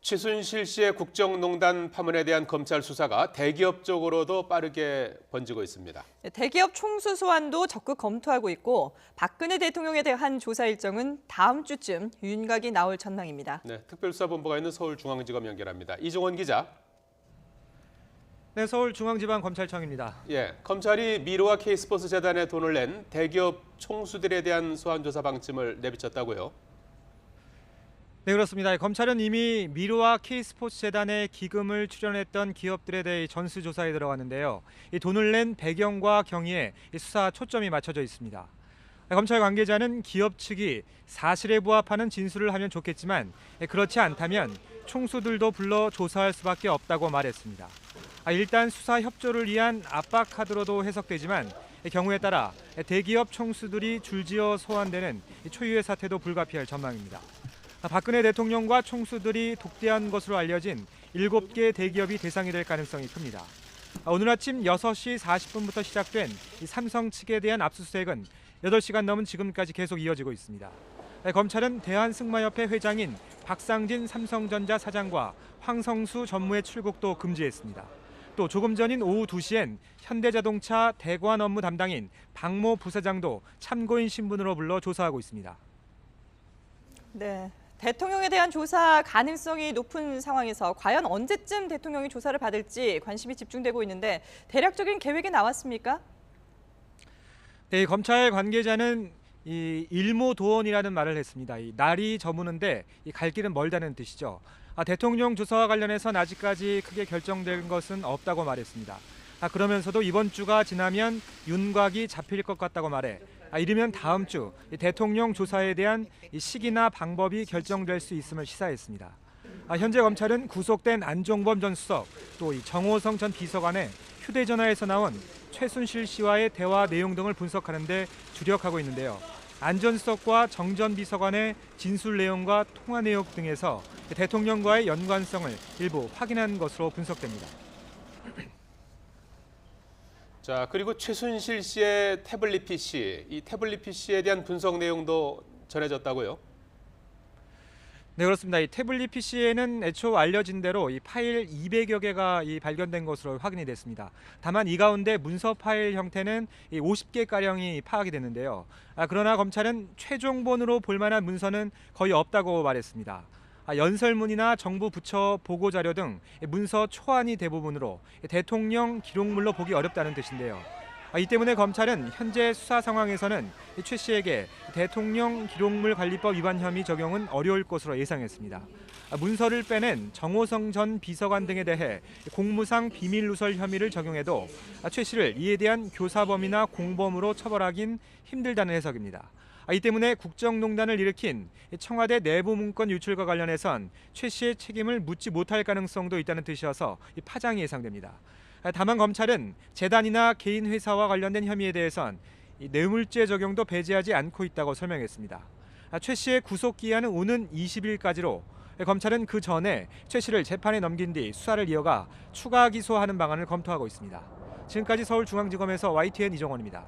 최순실 씨의 국정농단 파문에 대한 검찰 수사가 대기업 쪽으로도 빠르게 번지고 있습니다. 대기업 총수 소환도 적극 검토하고 있고 박근혜 대통령에 대한 조사 일정은 다음 주쯤 윤곽이 나올 전망입니다. 네, 특별수사본부가 있는 서울중앙지검 연결합니다. 이종원 기자. 네, 서울중앙지방검찰청입니다. 검찰이 미르와 K스포츠 재단에 돈을 낸 대기업 총수들에 대한 소환 조사 방침을 내비쳤다고요? 네, 그렇습니다. 검찰은 이미 미르와 K스포츠 재단에 기금을 출연했던 기업들에 대해 전수조사에 들어갔는데요. 이 돈을 낸 배경과 경위에 수사 초점이 맞춰져 있습니다. 검찰 관계자는 기업 측이 사실에 부합하는 진술을 하면 좋겠지만 그렇지 않다면 총수들도 불러 조사할 수밖에 없다고 말했습니다. 일단 수사 협조를 위한 압박 카드로도 해석되지만 경우에 따라 대기업 총수들이 줄지어 소환되는 초유의 사태도 불가피할 전망입니다. 박근혜 대통령과 총수들이 독대한 것으로 알려진 7개 대기업이 대상이 될 가능성이 큽니다. 오늘 아침 6시 40분부터 시작된 삼성 측에 대한 압수수색은 8시간 넘은 지금까지 계속 이어지고 있습니다. 검찰은 대한승마협회 회장인 박상진 삼성전자 사장과 황성수 전무의 출국도 금지했습니다. 또 조금 전인 오후 2시엔 현대자동차 대관 업무 담당인 박모 부사장도 참고인 신분으로 불러 조사하고 있습니다. 네, 대통령에 대한 조사 가능성이 높은 상황에서 과연 언제쯤 대통령이 조사를 받을지 관심이 집중되고 있는데 대략적인 계획이 나왔습니까? 네, 검찰 관계자는 일모도원이라는 말을 했습니다. 날이 저무는데 갈 길은 멀다는 뜻이죠. 대통령 조사와 관련해서는 아직까지 크게 결정된 것은 없다고 말했습니다. 그러면서도 이번 주가 지나면 윤곽이 잡힐 것 같다고 말해 이르면 다음 주 대통령 조사에 대한 시기나 방법이 결정될 수 있음을 시사했습니다. 현재 검찰은 구속된 안종범 전 수석 또 정호성 전 비서관의 휴대전화에서 나온 최순실 씨와의 대화 내용 등을 분석하는 데 주력하고 있는데요. 안 전 수석과 정 전 비서관의 진술 내용과 통화 내용 등에서 대통령과의 연관성을 일부 확인한 것으로 분석됩니다. 자, 그리고 최순실 씨의 태블릿 PC, 이 태블릿 PC에 대한 분석 내용도 전해졌다고요? 네, 그렇습니다. 이 태블릿 PC에는 애초 알려진 대로 이 파일 200여 개가 발견된 것으로 확인이 됐습니다. 다만 이 가운데 문서 파일 형태는 50개 가량이 파악이 됐는데요. 그러나 검찰은 최종본으로 볼 만한 문서는 거의 없다고 말했습니다. 연설문이나 정부 부처 보고 자료 등 문서 초안이 대부분으로 대통령 기록물로 보기 어렵다는 뜻인데요. 이 때문에 검찰은 현재 수사 상황에서는 최 씨에게 대통령 기록물 관리법 위반 혐의 적용은 어려울 것으로 예상했습니다. 문서를 빼낸 정호성 전 비서관 등에 대해 공무상 비밀 누설 혐의를 적용해도 최 씨를 이에 대한 교사범이나 공범으로 처벌하긴 힘들다는 해석입니다. 이 때문에 국정농단을 일으킨 청와대 내부 문건 유출과 관련해선 최 씨의 책임을 묻지 못할 가능성도 있다는 뜻이어서 파장이 예상됩니다. 다만 검찰은 재단이나 개인 회사와 관련된 혐의에 대해선 뇌물죄 적용도 배제하지 않고 있다고 설명했습니다. 최 씨의 구속 기한은 오는 20일까지로 검찰은 그 전에 최 씨를 재판에 넘긴 뒤 수사를 이어가 추가 기소하는 방안을 검토하고 있습니다. 지금까지 서울중앙지검에서 YTN 이정원입니다.